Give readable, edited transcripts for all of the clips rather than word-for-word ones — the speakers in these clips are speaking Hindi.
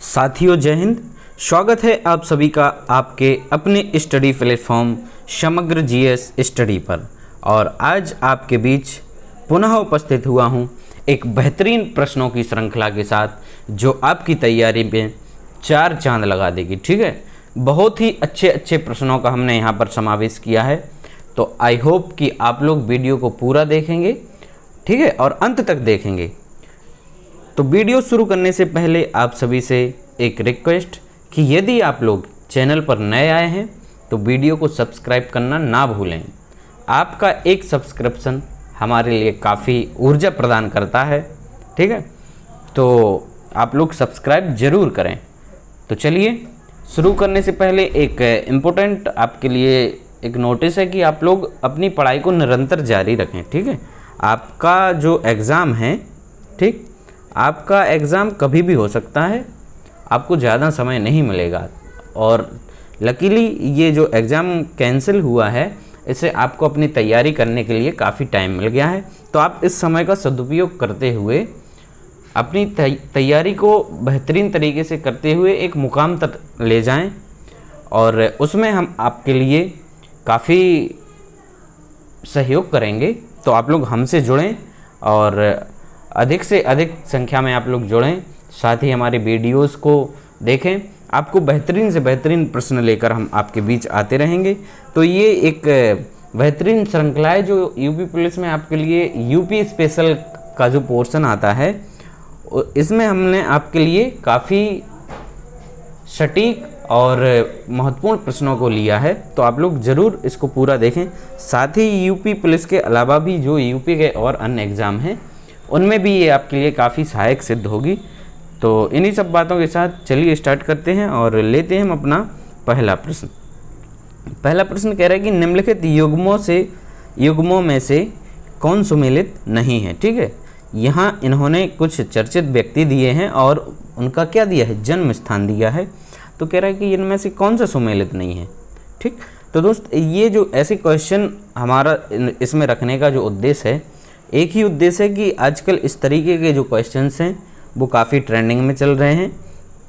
साथियों जय हिंद। स्वागत है आप सभी का आपके अपने स्टडी प्लेटफॉर्म समग्र जीएस स्टडी पर। और आज आपके बीच पुनः उपस्थित हुआ हूं एक बेहतरीन प्रश्नों की श्रृंखला के साथ जो आपकी तैयारी में चार चांद लगा देगी। ठीक है, बहुत ही अच्छे प्रश्नों का हमने यहां पर समावेश किया है। तो आई होप कि आप लोग वीडियो को पूरा देखेंगे, ठीक है, और अंत तक देखेंगे। तो वीडियो शुरू करने से पहले आप सभी से एक रिक्वेस्ट कि यदि आप लोग चैनल पर नए आए हैं तो वीडियो को सब्सक्राइब करना ना भूलें। आपका एक सब्सक्रिप्शन हमारे लिए काफ़ी ऊर्जा प्रदान करता है, ठीक है, तो आप लोग सब्सक्राइब ज़रूर करें। तो चलिए शुरू करने से पहले एक इम्पोर्टेंट आपके लिए एक नोटिस है कि आप लोग अपनी पढ़ाई को निरंतर जारी रखें। ठीक है, आपका जो एग्ज़ाम है, ठीक, आपका एग्ज़ाम कभी भी हो सकता है, आपको ज़्यादा समय नहीं मिलेगा। और लकीली ये जो एग्ज़ाम कैंसिल हुआ है इससे आपको अपनी तैयारी करने के लिए काफ़ी टाइम मिल गया है। तो आप इस समय का सदुपयोग करते हुए अपनी तैयारी को बेहतरीन तरीके से करते हुए एक मुकाम तक ले जाएं, और उसमें हम आपके लिए काफ़ी सहयोग करेंगे। तो आप लोग हमसे जुड़ें और अधिक से अधिक संख्या में आप लोग जुड़ें, साथ ही हमारे वीडियोस को देखें। आपको बेहतरीन से बेहतरीन प्रश्न लेकर हम आपके बीच आते रहेंगे। तो ये एक बेहतरीन श्रृंखला है जो यूपी पुलिस में आपके लिए यूपी स्पेशल का जो पोर्शन आता है, इसमें हमने आपके लिए काफ़ी सटीक और महत्वपूर्ण प्रश्नों को लिया है। तो आप लोग ज़रूर इसको पूरा देखें। साथ ही यूपी पुलिस के अलावा भी जो यूपी के और अन्य एग्ज़ाम हैं उनमें भी ये आपके लिए काफ़ी सहायक सिद्ध होगी। तो इन्हीं सब बातों के साथ चलिए स्टार्ट करते हैं और लेते हैं हम अपना पहला प्रश्न। पहला प्रश्न कह रहा है कि निम्नलिखित युग्मों में से कौन सुमेलित नहीं है। ठीक है, यहाँ इन्होंने कुछ चर्चित व्यक्ति दिए हैं और उनका क्या दिया है, जन्म स्थान दिया है। तो कह रहा है कि इनमें से कौन सा सुमेलित नहीं है। ठीक, तो दोस्त ये जो ऐसे क्वेश्चन हमारा इसमें रखने का जो उद्देश्य है, एक ही उद्देश्य है कि आजकल इस तरीके के जो क्वेश्चंस हैं वो काफ़ी ट्रेंडिंग में चल रहे हैं।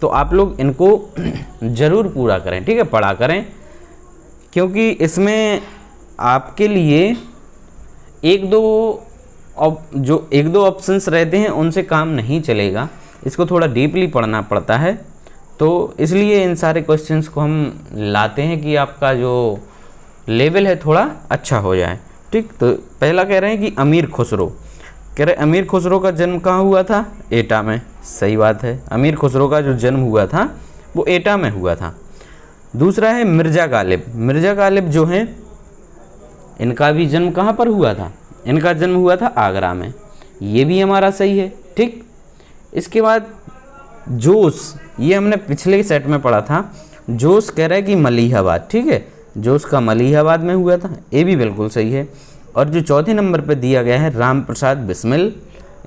तो आप लोग इनको ज़रूर पूरा करें, ठीक है, पढ़ा करें, क्योंकि इसमें आपके लिए एक दो ऑप्शंस रहते हैं उनसे काम नहीं चलेगा, इसको थोड़ा डीपली पढ़ना पड़ता है। तो इसलिए इन सारे क्वेश्चंस को हम लाते हैं कि आपका जो लेवल है थोड़ा अच्छा हो जाए। ठीक, तो पहला कह रहे हैं कि अमीर खुसरो, कह रहे अमीर खुसरो का जन्म कहाँ हुआ था, एटा में। सही बात है, अमीर खुसरो का जो जन्म हुआ था वो एटा में हुआ था। दूसरा है मिर्ज़ा गालिब। मिर्ज़ा गालिब जो हैं इनका भी जन्म कहाँ पर हुआ था, इनका जन्म हुआ था आगरा में। ये भी हमारा सही है। ठीक, इसके बाद जोश, ये हमने पिछले सेट में पढ़ा था। जोश कह रहा है कि मलिहाबाद। ठीक है, जोश का मलिहाबाद में हुआ था, ये भी बिल्कुल सही है। और जो चौथे नंबर पर दिया गया है राम प्रसाद बिस्मिल,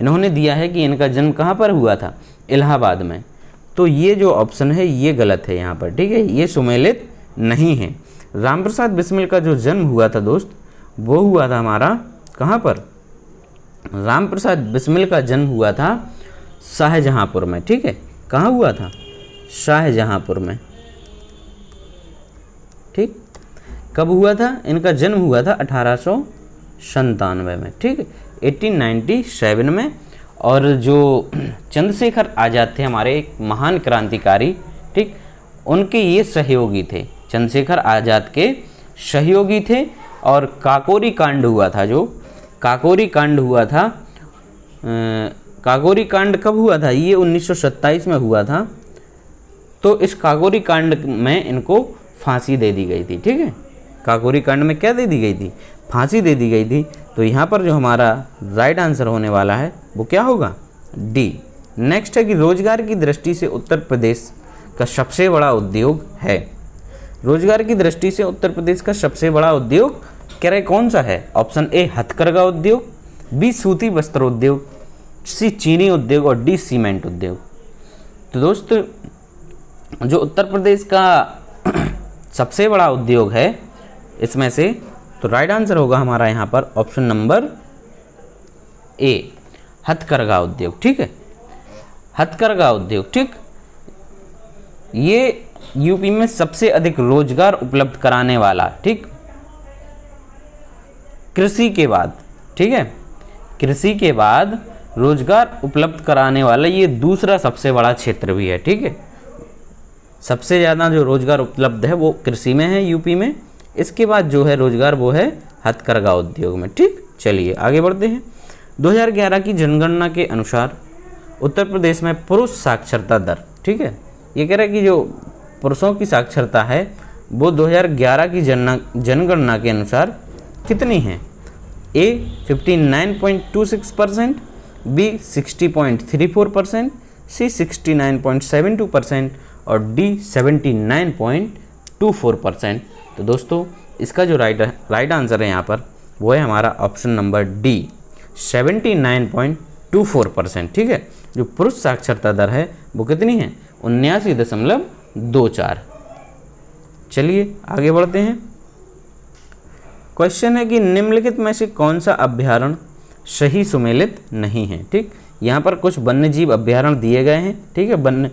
इन्होंने दिया है कि इनका जन्म कहाँ पर हुआ था, इलाहाबाद में। तो ये जो ऑप्शन है ये गलत है यहाँ पर। ठीक है, ये सुमेलित नहीं है। राम प्रसाद बिस्मिल का जो जन्म हुआ था दोस्त, वो हुआ था हमारा कहाँ पर, राम प्रसाद बिस्मिल का जन्म हुआ था शाहजहाँपुर में। ठीक है, कहाँ हुआ था, शाहजहाँपुर में। ठीक, कब हुआ था, इनका जन्म हुआ था 1897 में। ठीक है, 1897 में। और जो चंद्रशेखर आज़ाद थे हमारे एक महान क्रांतिकारी, ठीक, उनके ये सहयोगी थे, चंद्रशेखर आज़ाद के सहयोगी थे। और काकोरी कांड हुआ था, जो काकोरी कांड हुआ था, काकोरी कांड कब हुआ था, ये 1927 में हुआ था। तो इस काकोरी कांड में इनको फांसी दे दी गई थी। ठीक है, काकोरी कांड में क्या दे दी गई थी, फांसी दे दी गई थी। तो यहाँ पर जो हमारा राइट आंसर होने वाला है वो क्या होगा, डी। नेक्स्ट है कि रोजगार की दृष्टि से उत्तर प्रदेश का सबसे बड़ा उद्योग है। रोजगार की दृष्टि से उत्तर प्रदेश का सबसे बड़ा उद्योग कह रहे कौन सा है, ऑप्शन ए हथकरघा उद्योग, बी सूती वस्त्र उद्योग, सी चीनी उद्योग और डी सीमेंट उद्योग। तो दोस्त जो उत्तर प्रदेश का सबसे बड़ा उद्योग है इसमें से, तो राइट आंसर होगा हमारा यहाँ पर ऑप्शन नंबर ए, हथकरघा उद्योग। ठीक है, हथकरघा उद्योग। ठीक, ये यूपी में सबसे अधिक रोजगार उपलब्ध कराने वाला, ठीक, कृषि के बाद, ठीक है, कृषि के बाद रोजगार उपलब्ध कराने वाला ये दूसरा सबसे बड़ा क्षेत्र भी है, ठीक है। सबसे ज़्यादा जो रोजगार उपलब्ध है वो कृषि में है यूपी में, इसके बाद जो है रोजगार वो है हथकरघा उद्योग में, ठीक। चलिए आगे बढ़ते हैं। 2011 की जनगणना के अनुसार उत्तर प्रदेश में पुरुष साक्षरता दर, ठीक है, ये कह रहा है कि जो पुरुषों की साक्षरता है वो 2011 की जनगणना के अनुसार कितनी है। ए 59.26%, बी 60.34%, सी 69.72% और डी 79.24%। तो दोस्तों इसका जो राइट आंसर है यहाँ पर वो है हमारा ऑप्शन नंबर डी 79.24%, ठीक है। जो पुरुष साक्षरता दर है वो कितनी है, 79.24। चलिए आगे बढ़ते हैं। क्वेश्चन है कि निम्नलिखित में से कौन सा अभ्यारण्य सही सुमेलित नहीं है, ठीक। यहाँ पर कुछ वन्य जीव अभ्यारण्य दिए गए हैं, ठीक है, वन्य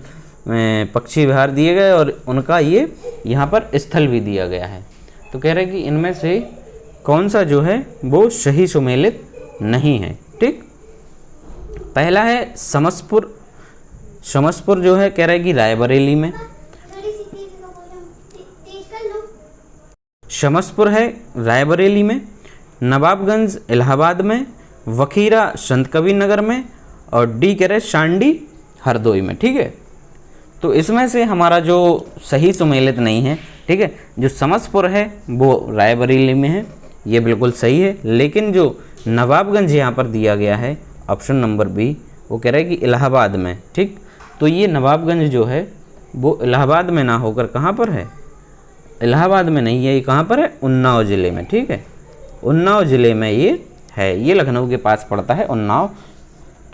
पक्षी विहार दिए गए और उनका ये यहाँ पर स्थल भी दिया गया है। तो कह रहे हैं कि इनमें से कौन सा जो है वो सही सुमेलित नहीं है, ठीक। पहला है समसपुर। समसपुर जो है कह रहा है कि रायबरेली में, समसपुर है रायबरेली में, नवाबगंज इलाहाबाद में, वखीरा संत कबीर नगर में और डी कह रहे शांडी हरदोई में, ठीक है। तो इसमें से हमारा जो सही सुमेलित नहीं है, ठीक है, जो समसपुर है वो रायबरेली में है, ये बिल्कुल सही है। लेकिन जो नवाबगंज यहाँ पर दिया गया है ऑप्शन नंबर बी, वो कह रहा है कि इलाहाबाद में, ठीक। तो ये नवाबगंज जो है वो इलाहाबाद में ना होकर कहाँ पर है, इलाहाबाद में नहीं है, ये कहाँ पर है, उन्नाव ज़िले में, ठीक है, उन्नाव ज़िले में ये है, ये लखनऊ के पास पड़ता है उन्नाव।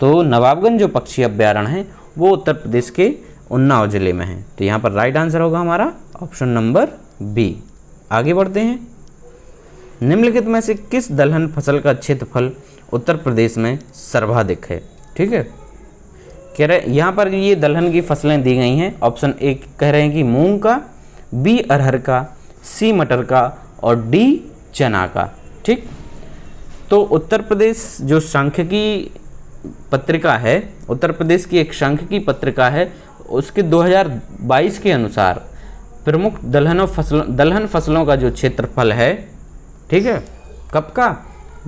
तो नवाबगंज जो पक्षी अभ्यारण्य है वो उत्तर प्रदेश के उन्नाव ज़िले में है। तो यहाँ पर राइट आंसर होगा हमारा ऑप्शन नंबर बी। आगे बढ़ते हैं। निम्नलिखित में से किस दलहन फसल का क्षेत्रफल उत्तर प्रदेश में सर्वाधिक है, ठीक है। कह रहे यहाँ पर ये दलहन की फसलें दी गई हैं। ऑप्शन ए कह रहे हैं कि मूंग का, बी अरहर का, सी मटर का और डी चना का, ठीक। तो उत्तर प्रदेश जो सांख्यिकी पत्रिका है, उत्तर प्रदेश की एक सांख्यिकी पत्रिका है, उसके 2022 के अनुसार प्रमुख दलहन फसलों का जो क्षेत्रफल है, ठीक है, कब का,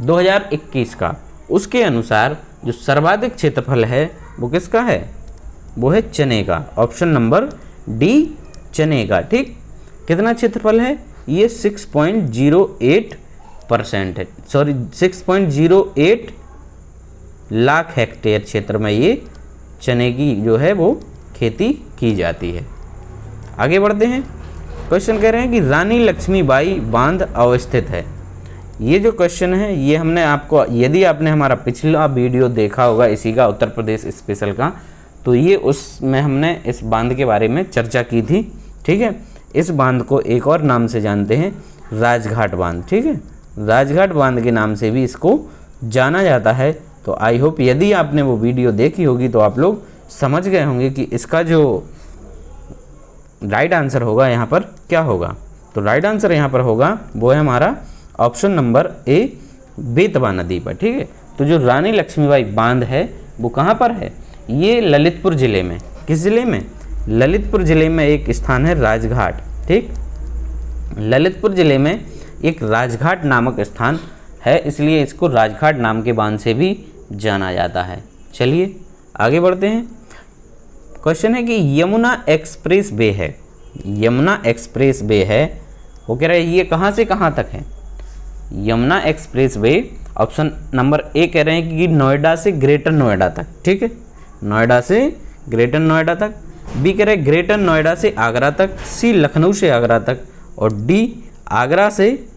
2021 का, उसके अनुसार जो सर्वाधिक क्षेत्रफल है वो किसका है, वो है चने का। ऑप्शन नंबर डी चने का, ठीक। कितना क्षेत्रफल है, ये 6.08% है, सॉरी 6.08 लाख हेक्टेयर क्षेत्र में ये चने की जो है वो खेती की जाती है। आगे बढ़ते हैं। क्वेश्चन कह रहे हैं कि रानी लक्ष्मीबाई बांध अवस्थित है। ये जो क्वेश्चन है ये हमने आपको, यदि आपने हमारा पिछला वीडियो देखा होगा इसी का उत्तर प्रदेश स्पेशल का, तो ये उसमें हमने इस बांध के बारे में चर्चा की थी, ठीक है। इस बांध को एक और नाम से जानते हैं, राजघाट बांध, ठीक है, राजघाट बांध के नाम से भी इसको जाना जाता है। तो आई होप यदि आपने वो वीडियो देखी होगी तो आप लोग समझ गए होंगे कि इसका जो राइट आंसर होगा यहाँ पर क्या होगा। तो राइट आंसर यहाँ पर होगा वो है हमारा ऑप्शन नंबर ए बेतवा नदी पर, ठीक है। तो जो रानी लक्ष्मीबाई बांध है वो कहाँ पर है, ये ललितपुर ज़िले में, किस ज़िले में, ललितपुर ज़िले में एक स्थान है राजघाट, ठीक। ललितपुर ज़िले में एक राजघाट नामक स्थान है, इसलिए इसको राजघाट नाम के बांध से भी जाना जाता है। चलिए आगे बढ़ते हैं। क्वेश्चन है कि यमुना एक्सप्रेस वे है, यमुना एक्सप्रेस वे है, वो कह रहे हैं ये कहाँ से कहाँ तक है, Yamuna express way. Option number A कह रहे हैं कि नोएडा से ग्रेटर नोएडा तक, ठीक है, नोएडा से ग्रेटर नोएडा तक। बी कह रहे हैं ग्रेटर नोएडा से आगरा तक, सी लखनऊ से आगरा तक और डी आगरा से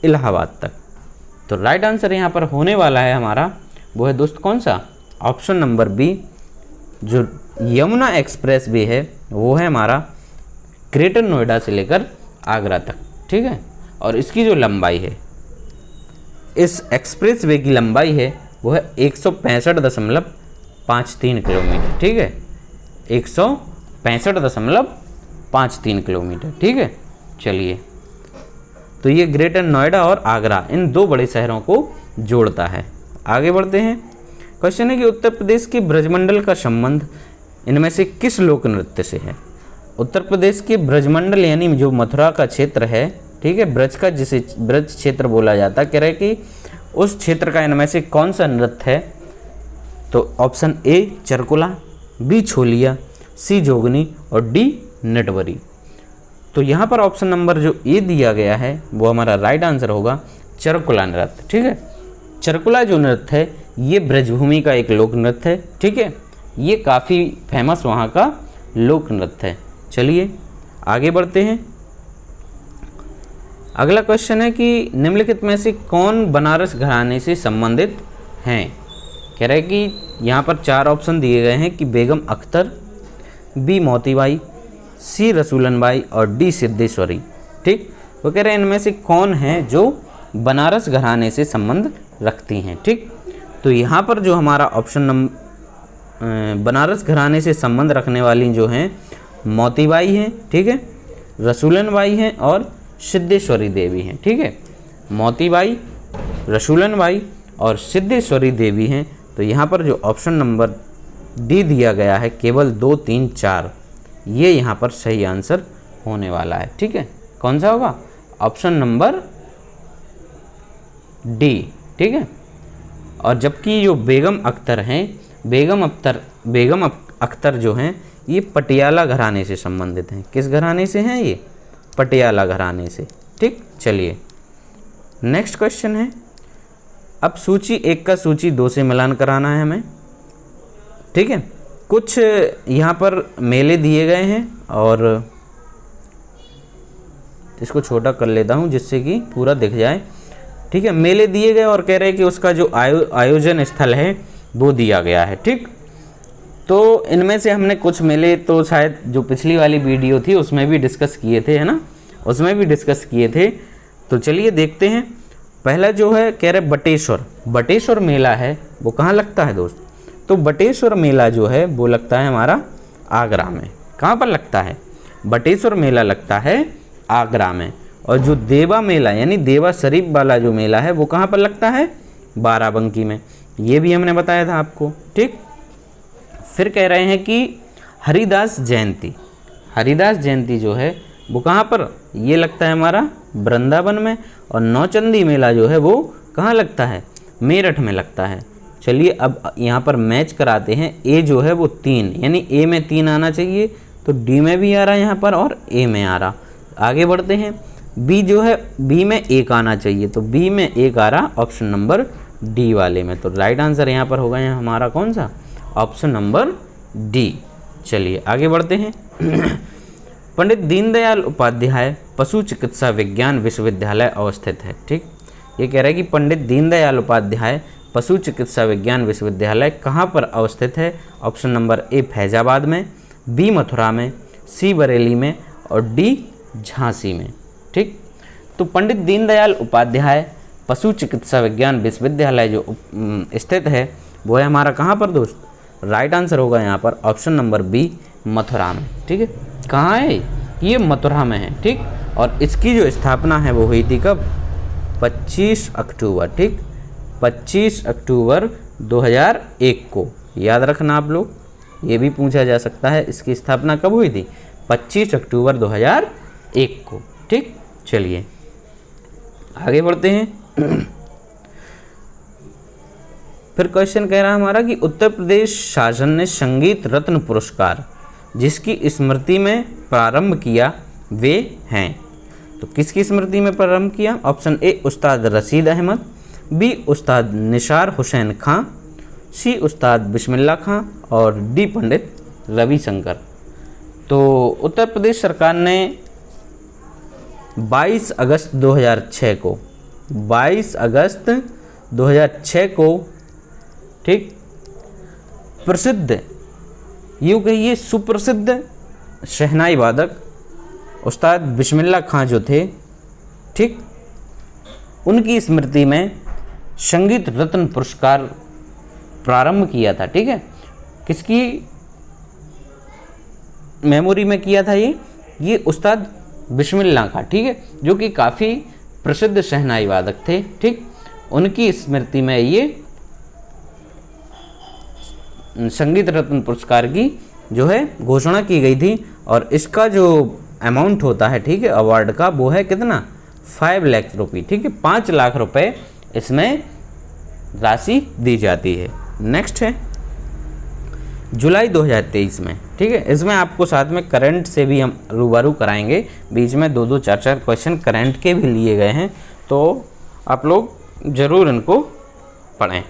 इलाहाबाद तक। तो राइट आंसर यहाँ पर होने वाला है हमारा वो है दोस्त कौन सा, ऑप्शन नंबर बी। जो यमुना एक्सप्रेस वे है वो है हमारा ग्रेटर नोएडा से लेकर आगरा तक, ठीक है। और इसकी जो लंबाई है, इस एक्सप्रेस वे की लंबाई है वो है 165.53 किलोमीटर, ठीक है, 65.53 किलोमीटर। ठीक है, चलिए, तो ये ग्रेटर नोएडा और आगरा इन दो बड़े शहरों को जोड़ता है। आगे बढ़ते हैं। क्वेश्चन है कि उत्तर प्रदेश के ब्रजमंडल का संबंध इनमें से किस लोक नृत्य से है? उत्तर प्रदेश के ब्रजमंडल यानी जो मथुरा का क्षेत्र है, ठीक है, ब्रज का, जिसे ब्रज क्षेत्र बोला जाता है, कह रहे कि उस क्षेत्र का इनमें से कौन सा नृत्य है? तो option A Charkula, B Chholiya, C Jogini और डी नटवरी। तो यहाँ पर ऑप्शन नंबर जो ए दिया गया है वो हमारा राइट आंसर होगा चरकुला नृत्य। ठीक है, चरकुला जो नृत्य है ये ब्रजभूमि का एक लोक नृत्य है। ठीक है, ये काफ़ी फेमस वहाँ का लोक नृत्य है। चलिए आगे बढ़ते हैं। अगला क्वेश्चन है कि निम्नलिखित में से कौन बनारस घराने से संबंधित हैं? कह रहे हैं कि यहाँ पर 4 ऑप्शन दिए गए हैं कि बेगम अख्तर, बी मोतीबाई, सी रसूलन बाई और डी सिद्धेश्वरी। ठीक, वो कह रहे हैं इनमें से कौन है जो बनारस घराने से संबंध रखती हैं। ठीक, तो यहाँ पर जो हमारा ऑप्शन नंबर बनारस घराने से संबंध रखने वाली जो हैं मोतीबाई हैं, ठीक है, रसूलन बाई हैं और सिद्धेश्वरी देवी हैं। ठीक है, मोतीबाई, रसूलन बाई और सिद्धेश्वरी देवी हैं। तो यहाँ पर जो ऑप्शन नंबर डी दिया गया है केवल 2, 3, 4, ये यहाँ पर सही आंसर होने वाला है। ठीक है, कौन सा होगा? Option number D. ठीक है, और जबकि जो बेगम अख्तर हैं, बेगम अख्तर जो हैं ये पटियाला घराने से संबंधित हैं। किस घराने से हैं ये? पटियाला घराने से। ठीक, चलिए नेक्स्ट क्वेश्चन है। अब सूची 1 का सूची 2 से मिलान कराना है हमें। ठीक है, कुछ यहाँ पर मेले दिए गए हैं और इसको छोटा कर लेता हूँ जिससे कि पूरा दिख जाए। ठीक है, मेले दिए गए और कह रहे हैं कि उसका जो आयोजन स्थल है वो दिया गया है। ठीक, तो इनमें से हमने कुछ मेले तो शायद जो पिछली वाली वीडियो थी उसमें भी डिस्कस किए थे, है ना, उसमें भी डिस्कस किए थे। तो चलिए देखते हैं। पहला जो है कह रहे बटेश्वर मेला है, वो कहाँ लगता है दोस्त? तो बटेश्वर मेला जो है वो लगता है हमारा आगरा में। कहाँ पर लगता है? बटेश्वर मेला लगता है आगरा में। और जो देवा मेला यानी देवा शरीफ वाला जो मेला है वो कहाँ पर लगता है? बाराबंकी में। ये भी हमने बताया था आपको। ठीक, फिर कह रहे हैं कि हरिदास जयंती जो है वो कहाँ पर? ये लगता है हमारा वृंदावन में। और नौचंदी मेला जो है वो कहाँ लगता है? मेरठ में लगता है। चलिए अब यहाँ पर मैच कराते हैं। ए जो है वो 3 यानी ए में 3 आना चाहिए, तो डी में भी आ रहा है यहाँ पर और ए में आ रहा। आगे बढ़ते हैं। बी जो है बी में 1 आना चाहिए, तो बी में 1 आ रहा ऑप्शन नंबर डी वाले में। तो राइट आंसर यहाँ पर होगा यहाँ हमारा कौन सा? Option number D. चलिए आगे बढ़ते हैं। पंडित दीनदयाल उपाध्याय पशु चिकित्सा विज्ञान विश्वविद्यालय अवस्थित है। ठीक, ये कह रहा है कि पंडित दीनदयाल उपाध्याय पशु चिकित्सा विज्ञान विश्वविद्यालय कहाँ पर अवस्थित है? ऑप्शन नंबर ए फैजाबाद में, बी मथुरा में, सी बरेली में और डी झांसी में। ठीक, तो पंडित दीनदयाल उपाध्याय पशु चिकित्सा विज्ञान विश्वविद्यालय जो स्थित है वो है हमारा कहाँ पर दोस्त? राइट आंसर होगा यहाँ पर ऑप्शन नंबर बी मथुरा में। ठीक है, कहाँ है ये? मथुरा में है। ठीक, और इसकी जो स्थापना है वो हुई थी कब? 25 अक्टूबर। ठीक, 25 अक्टूबर 2001 को। याद रखना आप लोग, ये भी पूछा जा सकता है इसकी स्थापना कब हुई थी? 25 अक्टूबर 2001 को। ठीक, चलिए आगे बढ़ते हैं। फिर क्वेश्चन कह रहा है हमारा कि उत्तर प्रदेश शासन ने संगीत रत्न पुरस्कार जिसकी स्मृति में प्रारंभ किया वे हैं। तो किसकी स्मृति में प्रारंभ किया? Option A Ustad Rashid Ahmad, B उस्ताद निसार हुसैन खां, सी उस्ताद बिस्मिल्लाह खां और डी पंडित रविशंकर। तो उत्तर प्रदेश सरकार ने 22 अगस्त 2006 को ठीक, प्रसिद्ध, यूँ कहिए सुप्रसिद्ध शहनाई वादक उस्ताद बिस्मिल्लाह खां जो थे, ठीक, उनकी स्मृति में संगीत रत्न पुरस्कार प्रारंभ किया था। ठीक है, किसकी? मेमोरी में किया था ये उस्ताद बिस्मिल्लाह का, ठीक है, जो कि काफ़ी प्रसिद्ध शहनाई वादक थे, ठीक। उनकी स्मृति में ये संगीत रत्न पुरस्कार की जो है घोषणा की गई थी। और इसका जो अमाउंट होता है, ठीक है, अवार्ड का, वो है कितना, 5 लाख रुपये, ठीक है, 5 लाख रुपए इसमें राशि दी जाती है। नेक्स्ट है जुलाई 2023 में, ठीक है, इसमें आपको साथ में करंट से भी हम रूबरू कराएंगे, बीच में 2-2 4-4 क्वेश्चन करंट के भी लिए गए हैं, तो आप लोग ज़रूर इनको पढ़ें।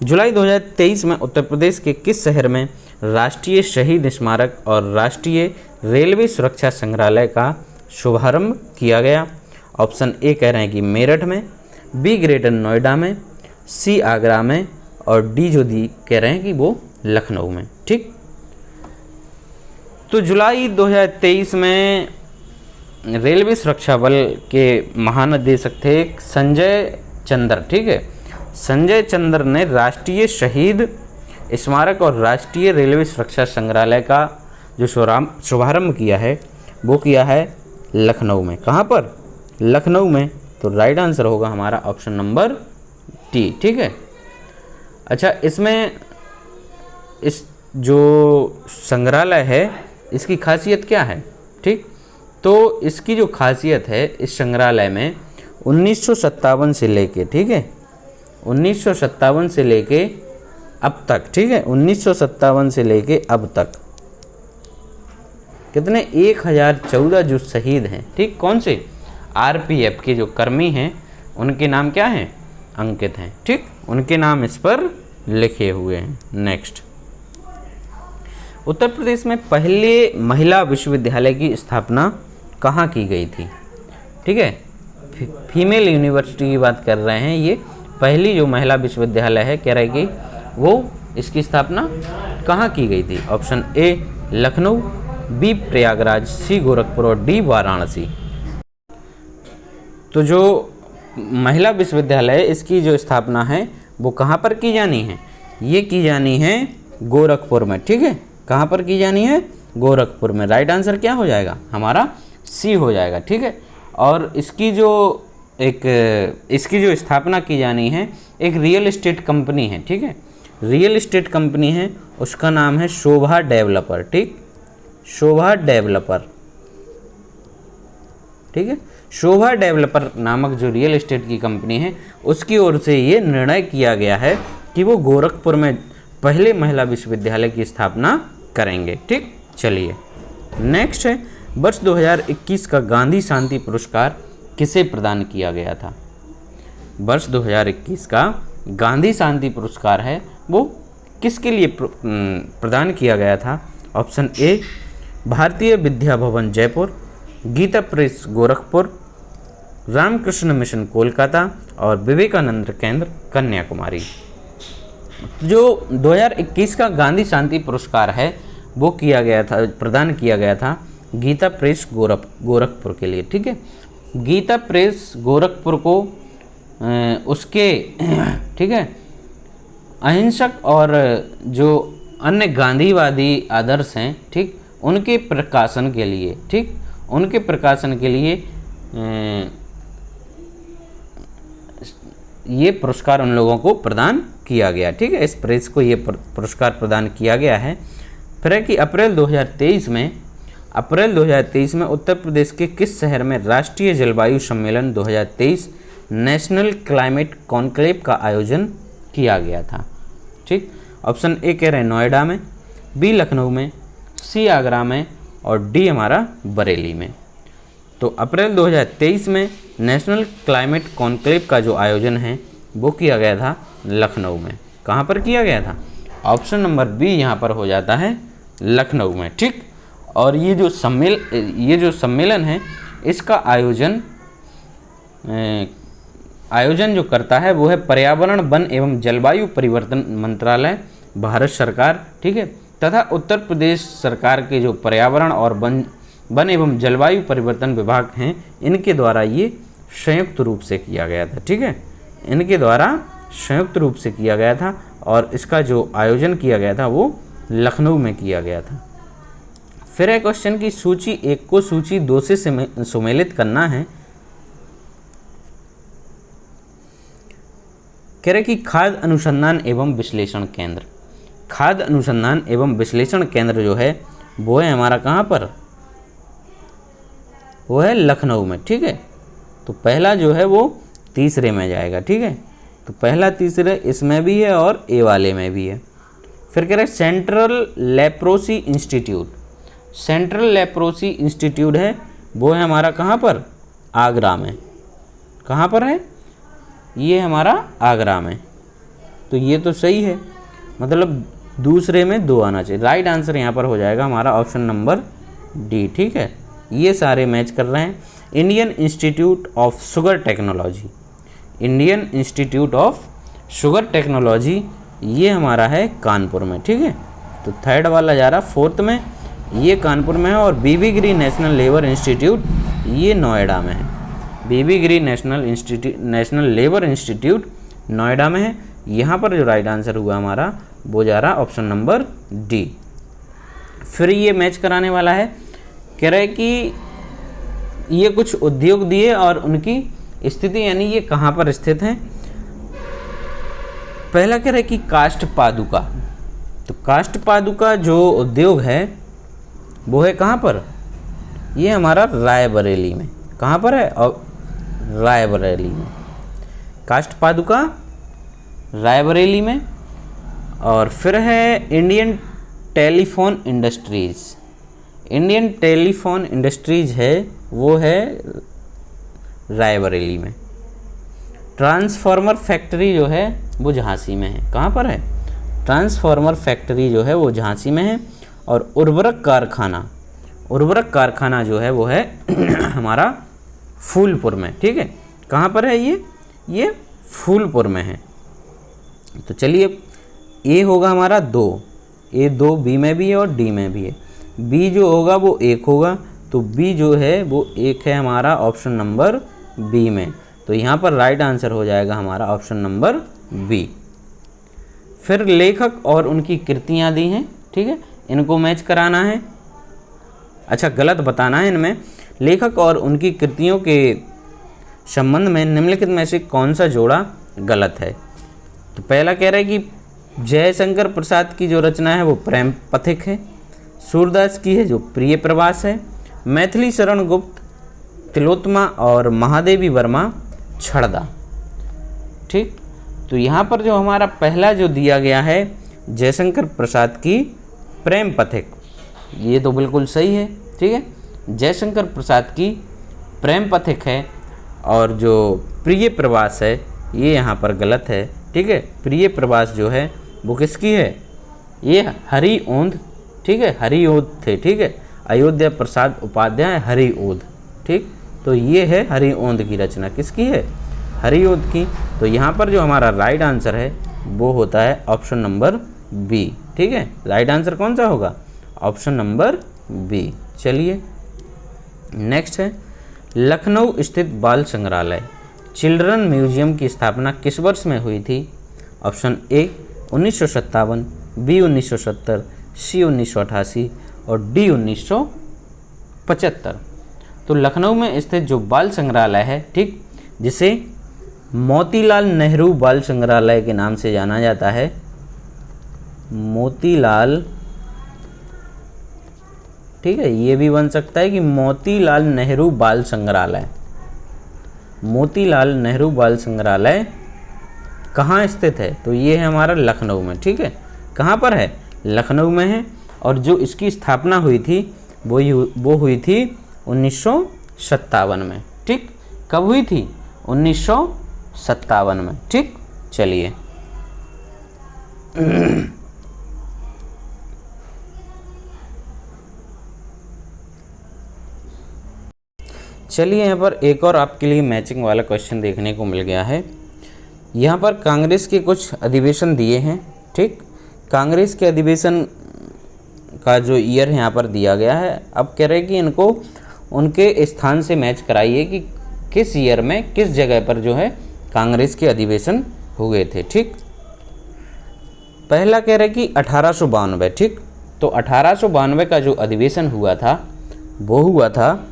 जुलाई 2023 में उत्तर प्रदेश के किस शहर में राष्ट्रीय शहीद स्मारक और राष्ट्रीय रेलवे सुरक्षा संग्रहालय का शुभारंभ किया गया? ऑप्शन ए कह रहे हैं कि मेरठ में, बी ग्रेटर नोएडा में, सी आगरा में, और डी जो दी कह रहे हैं कि वो लखनऊ में, ठीक। तो जुलाई 2023 में रेलवे सुरक्षा बल के महानिदेशक थे संजय चंद्र, ठीक है, संजय चंद्र ने राष्ट्रीय शहीद स्मारक और राष्ट्रीय रेलवे सुरक्षा संग्रहालय का जो शुभारंभ किया है वो किया है लखनऊ में। कहाँ पर? लखनऊ में। तो राइट आंसर होगा हमारा ऑप्शन नंबर टी, ठीक है। अच्छा, इसमें इस जो संग्रहालय है इसकी खासियत क्या है, ठीक। तो इसकी जो खासियत है इस संग्रहालय में 1957 से लेके, ठीक है, 1957 से लेके अब तक, ठीक है, 1957 से लेके अब तक कितने 1014 जो शहीद हैं, ठीक, कौन से? आरपीएफ के जो कर्मी हैं उनके नाम क्या हैं? अंकित हैं, ठीक, उनके नाम इस पर लिखे हुए हैं। नेक्स्ट, उत्तर प्रदेश में पहले महिला विश्वविद्यालय की स्थापना कहाँ की गई थी? ठीक है, फीमेल यूनिवर्सिटी की बात कर रहे हैं। ये पहली जो महिला विश्वविद्यालय है कह रहे कि वो इसकी स्थापना कहाँ की गई थी? Option A Lucknow, B Prayagraj, C Gorakhpur और डी वाराणसी। तो जो महिला विश्वविद्यालय इसकी जो स्थापना है वो कहाँ पर की जानी है? ये की जानी है गोरखपुर में, ठीक है, कहाँ पर की जानी है? गोरखपुर में। राइट आंसर क्या हो जाएगा हमारा? सी हो जाएगा, ठीक है। और इसकी जो स्थापना की जानी है एक रियल एस्टेट कंपनी है, ठीक है, रियल एस्टेट कंपनी है, उसका नाम है शोभा डेवलपर, ठीक, शोभा डेवलपर, ठीक है, शोभा डेवलपर नामक जो रियल एस्टेट की कंपनी है उसकी ओर से ये निर्णय किया गया है कि वो गोरखपुर में पहले महिला विश्वविद्यालय की स्थापना करेंगे, ठीक। चलिए नेक्स्ट है, वर्ष 2021 का गांधी शांति पुरस्कार किसे प्रदान किया गया था? वर्ष 2021 का गांधी शांति पुरस्कार है वो किसके लिए प्रदान किया गया था? Option A Bharatiya Vidya Bhavan Jaipur, Gita press Gorakhpur, Ramakrishna mission Kolkata और विवेकानंद केंद्र कन्याकुमारी। जो 2021 का गांधी शांति पुरस्कार है वो किया गया था, प्रदान किया गया था गीता प्रेस गोरखपुर के लिए, ठीक है। गीता प्रेस गोरखपुर को उसके ठीक है अहिंसक और जो अन्य गांधीवादी आदर्श हैं, ठीक, उनके प्रकाशन के लिए, ठीक, उनके प्रकाशन के लिए ये पुरस्कार उन लोगों को प्रदान किया गया, ठीक है। इस प्रेस को ये पुरस्कार प्रदान किया गया है। फिर है कि अप्रैल 2023 में उत्तर प्रदेश के किस शहर में राष्ट्रीय जलवायु सम्मेलन 2023 नेशनल क्लाइमेट कॉन्क्लेव का आयोजन किया गया था? ठीक, ऑप्शन ए कह रहे हैं नोएडा में, बी लखनऊ में, सी आगरा में और डी हमारा बरेली में। तो अप्रैल 2023 में नेशनल क्लाइमेट कॉन्क्लेव का जो आयोजन है वो किया गया था लखनऊ में। कहाँ पर किया गया था? ऑप्शन नंबर बी यहाँ पर हो जाता है लखनऊ में, ठीक। और ये जो सम्मेलन है इसका आयोजन जो करता है वो है पर्यावरण, वन एवं जलवायु परिवर्तन मंत्रालय, भारत सरकार, ठीक है, तथा उत्तर प्रदेश सरकार के जो पर्यावरण और वन एवं जलवायु परिवर्तन विभाग हैं इनके द्वारा ये संयुक्त रूप से किया गया था, ठीक है, इनके द्वारा संयुक्त रूप से किया गया था। और इसका जो आयोजन किया गया था वो लखनऊ में किया गया था। फिर है क्वेश्चन की सूची 1 को सूची 2 से सुमेलित करना है। कह रहे कि खाद्य अनुसंधान एवं विश्लेषण केंद्र, खाद्य अनुसंधान एवं विश्लेषण केंद्र जो है वो है हमारा कहाँ पर, वो है लखनऊ में। ठीक है, तो पहला जो है वो तीसरे में जाएगा। ठीक है, तो पहला तीसरे इसमें भी है और ए वाले में भी है। फिर कह रहे central leprosy institute, central leprosy institute है वो है हमारा कहाँ पर, आगरा में। कहाँ पर है, ये हमारा आगरा में। तो ये तो सही है, मतलब दूसरे में 2 आना चाहिए। राइट आंसर यहाँ पर हो जाएगा हमारा ऑप्शन नंबर डी। ठीक है, ये सारे मैच कर रहे हैं। Indian Institute of sugar technology, Indian Institute of sugar technology ये हमारा है कानपुर में। ठीक है, तो थर्ड वाला जा रहा फोर्थ में, ये कानपुर में है। और बीबी गिरी नेशनल लेबर इंस्टीट्यूट ये नोएडा में है। बीबी गिरी नेशनल लेबर इंस्टीट्यूट नोएडा में है। यहाँ पर जो राइट आंसर हुआ हमारा वो जा रहा ऑप्शन नंबर डी। फिर ये मैच कराने वाला है, कह रहे कि ये कुछ उद्योग दिए और उनकी स्थिति, यानी ये कहाँ पर स्थित हैं। पहला कह रहे कि काष्ठ पादुका, तो काष्ठ पादुका जो उद्योग है वो है कहाँ पर, ये हमारा रायबरेली में। कहाँ पर है, और रायबरेली में। काष्ठ पादुका रायबरेली में। और फिर है Indian telephone industries, Indian telephone industries है वो है रायबरेली में। ट्रांसफार्मर फैक्ट्री जो है वो झांसी में है। कहाँ पर है, ट्रांसफार्मर फैक्ट्री जो है वो झांसी में है। और उर्वरक कारखाना, कारखाना जो है वो है हमारा फूलपुर में। ठीक है, कहाँ पर है ये फूलपुर में है। तो चलिए ए होगा हमारा 2, ए 2 बी में भी है और डी में भी है। बी जो होगा वो 1 होगा, तो बी जो है वो 1 है हमारा ऑप्शन नंबर बी में। तो यहाँ पर राइट आंसर हो जाएगा हमारा ऑप्शन नंबर बी। फिर लेखक और उनकी कृतियाँ दी हैं। ठीक है, इनको मैच कराना है, अच्छा गलत बताना है इनमें। लेखक और उनकी कृतियों के संबंध में निम्नलिखित में से कौन सा जोड़ा गलत है। तो पहला कह रहा है कि जयशंकर प्रसाद की जो रचना है वो प्रेम पथिक है। सूरदास की है जो प्रिय प्रवास है। मैथिली शरण गुप्त, तिलोत्तमा और महादेवी वर्मा छड़दा। ठीक, तो यहाँ पर जो हमारा पहला जो दिया गया है जयशंकर प्रसाद की प्रेम पथिक, ये तो बिल्कुल सही है। ठीक है, जयशंकर प्रसाद की प्रेम पथिक है। और जो प्रिय प्रवास है ये यहाँ पर गलत है। ठीक है, प्रिय प्रवास जो है वो किसकी है, ये हरिओंद। ठीक है, हरिओंद थे। ठीक है, अयोध्या प्रसाद उपाध्याय हरिओंद। ठीक, तो ये है हरिओंद की रचना, किसकी है, हरिओंद की। तो यहाँ पर जो हमारा राइट आंसर है वो होता है ऑप्शन नंबर बी। ठीक है, राइट आंसर कौन सा होगा, ऑप्शन नंबर बी। चलिए नेक्स्ट है, लखनऊ स्थित बाल संग्रहालय चिल्ड्रन म्यूजियम की स्थापना किस वर्ष में हुई थी। ऑप्शन ए 1957, बी 1970, सी 1988 और डी 1975। तो लखनऊ में स्थित जो बाल संग्रहालय है, ठीक, जिसे मोतीलाल नेहरू बाल संग्रहालय के नाम से जाना जाता है, मोतीलाल, ठीक है, ये भी बन सकता है कि मोतीलाल नेहरू बाल संग्रहालय। मोतीलाल नेहरू बाल संग्रहालय कहाँ स्थित है, तो ये है हमारा लखनऊ में। ठीक है, कहाँ पर है, लखनऊ में है। और जो इसकी स्थापना हुई थी वो हुई थी 1957 में। ठीक, कब हुई थी, 1957 में। ठीक, चलिए चलिए यहाँ पर एक और आपके लिए मैचिंग वाला क्वेश्चन देखने को मिल गया है। यहाँ पर कांग्रेस के कुछ अधिवेशन दिए हैं। ठीक, कांग्रेस के अधिवेशन का जो ईयर यहाँ पर दिया गया है। अब कह रहे हैं कि इनको उनके स्थान से मैच कराइए कि किस ईयर में किस जगह पर जो है कांग्रेस के अधिवेशन हुए थे। ठीक, पहला कह रहे हैं कि 1892। ठीक, तो 1892 का जो अधिवेशन हुआ था वो हुआ था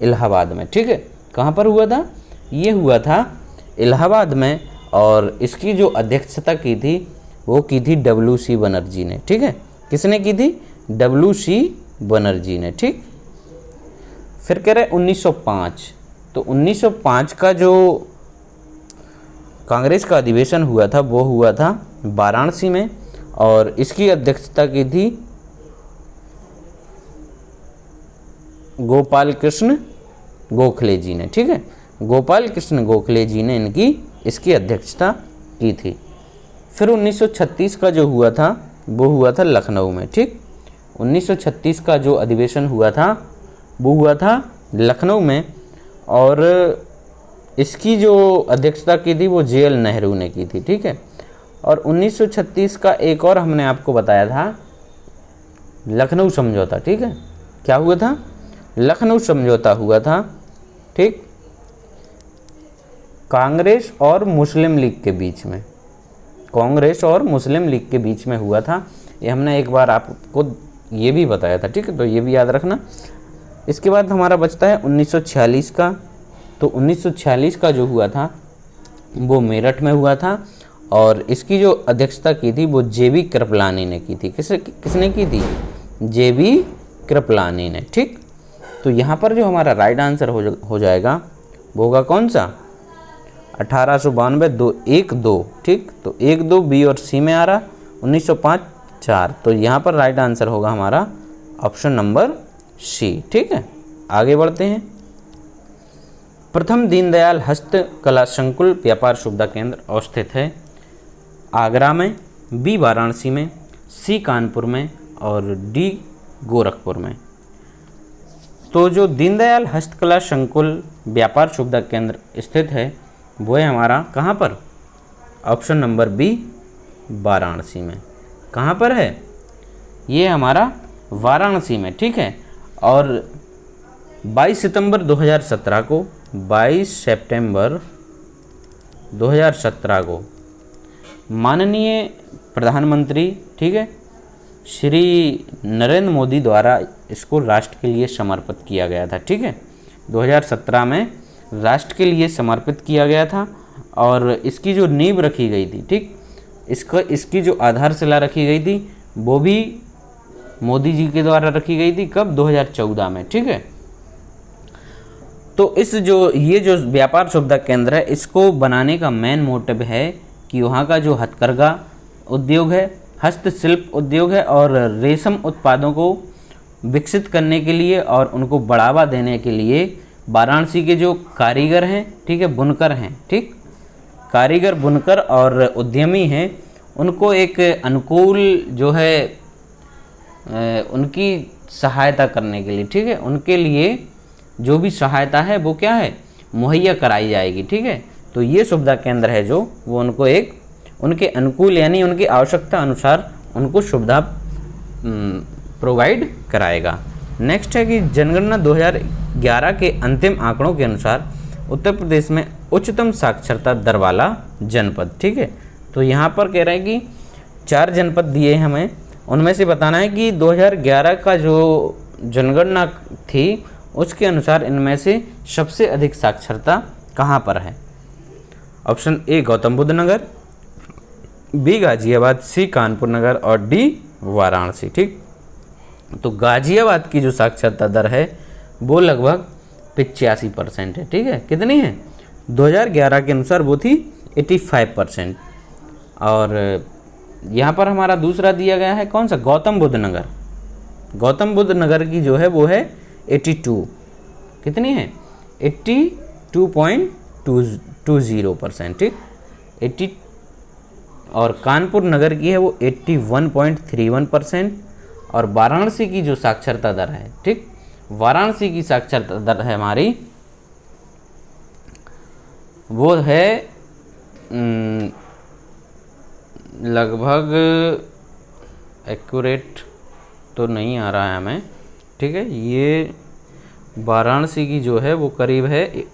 इलाहाबाद में, ठीक है। कहाँ पर हुआ था? ये हुआ था इलाहाबाद में, और इसकी जो अध्यक्षता की थी वो की थी WC बनर्जी ने, ठीक है। किसने की थी? WC बनर्जी ने, ठीक। फिर कह रहे 1905, तो 1905 का जो कांग्रेस का अधिवेशन हुआ था वो हुआ था वाराणसी में, और इसकी अध्यक्षता की थी गोपाल कृष्ण गोखले जी ने, ठीक है। गोपाल कृष्ण गोखले जी ने इसकी अध्यक्षता की थी। फिर 1936 का जो हुआ था वो हुआ था लखनऊ में, ठीक। 1936 का जो अधिवेशन हुआ था वो हुआ था लखनऊ में, और इसकी जो अध्यक्षता की थी वो JL नेहरू ने की थी, ठीक है। और 1936 का एक और हमने आपको बताया था लखनऊ समझौता, ठीक है। क्या हुआ था? लखनऊ समझौता हुआ था, ठीक, कांग्रेस और मुस्लिम लीग के बीच में, कांग्रेस और मुस्लिम लीग के बीच में हुआ था। ये हमने एक बार आपको ये भी बताया था, ठीक है, तो ये भी याद रखना। इसके बाद हमारा बचता है 1946 का। तो 1946 का जो हुआ था वो मेरठ में हुआ था, और इसकी जो अध्यक्षता की थी वो JB कृपलानी ने की थी। किसने की थी? JB कृपलानी ने, ठीक। तो यहाँ पर जो हमारा राइट आंसर हो जाएगा वो होगा कौन सा? 1892 1-2, ठीक। तो 1-2 B और C में आ रहा, 1905 4। तो यहाँ पर राइट आंसर होगा हमारा ऑप्शन नंबर C, ठीक है। आगे बढ़ते हैं। प्रथम दीनदयाल हस्तकला संकुल व्यापार सुविधा केंद्र अवस्थित है आगरा में, B वाराणसी में, C कानपुर में और D गोरखपुर में। तो जो दीनदयाल हस्तकला संकुल व्यापार सुविधा केंद्र स्थित है वो है हमारा कहाँ पर? ऑप्शन नंबर B वाराणसी में। कहाँ पर है? ये हमारा वाराणसी में, ठीक है। और 22 सितंबर 2017 को 22 सितंबर 2017 को माननीय प्रधानमंत्री, ठीक है, श्री नरेंद्र मोदी द्वारा इसको राष्ट्र के लिए समर्पित किया गया था, ठीक है। 2017 में राष्ट्र के लिए समर्पित किया गया था, और इसकी जो नींव रखी गई थी, ठीक, इसकी जो आधारशिला रखी गई थी वो भी मोदी जी के द्वारा रखी गई थी। कब? 2014 में, ठीक है। तो ये जो व्यापार सुविधा केंद्र है इसको बनाने का मेन मोटिव है कि वहाँ का जो हथकरघा उद्योग है, हस्तशिल्प उद्योग है, और रेशम उत्पादों को विकसित करने के लिए और उनको बढ़ावा देने के लिए वाराणसी के जो कारीगर हैं, ठीक है, बुनकर हैं, ठीक, कारीगर, बुनकर और उद्यमी हैं, उनको एक अनुकूल जो है उनकी सहायता करने के लिए, ठीक है, उनके लिए जो भी सहायता है वो क्या है? मुहैया कराई जाएगी, ठीक है। तो ये सुविधा केंद्र है जो वो उनको एक उनके अनुकूल यानी उनकी आवश्यकता अनुसार उनको सुविधा प्रोवाइड कराएगा। नेक्स्ट है कि जनगणना 2011 के अंतिम आंकड़ों के अनुसार उत्तर प्रदेश में उच्चतम साक्षरता दर वाला जनपद, ठीक है। तो यहाँ पर कह रहे हैं कि 4 जनपद दिए हैं हमें, उनमें से बताना है कि 2011 का जो जनगणना थी उसके अनुसार इनमें से सबसे अधिक साक्षरता कहाँ पर है? Option A Gautam Buddh Nagar, B Ghaziabad, C Kanpur Nagar और D वाराणसी, ठीक। तो गाजियाबाद की जो साक्षरता दर है वो लगभग 85% है, ठीक है। कितनी है? 2011 के अनुसार वो थी 85%। और यहाँ पर हमारा दूसरा दिया गया है कौन सा? गौतम बुद्ध नगर। गौतम बुद्ध नगर की जो है वो है 82। कितनी है? 82.20%, ठीक। 80 और कानपुर नगर की है वो 81.31%। और वाराणसी की जो साक्षरता दर है, ठीक, वाराणसी की साक्षरता दर है हमारी वो है लगभग, एक्यूरेट तो नहीं आ रहा है हमें, ठीक है। ये वाराणसी की जो है वो करीब है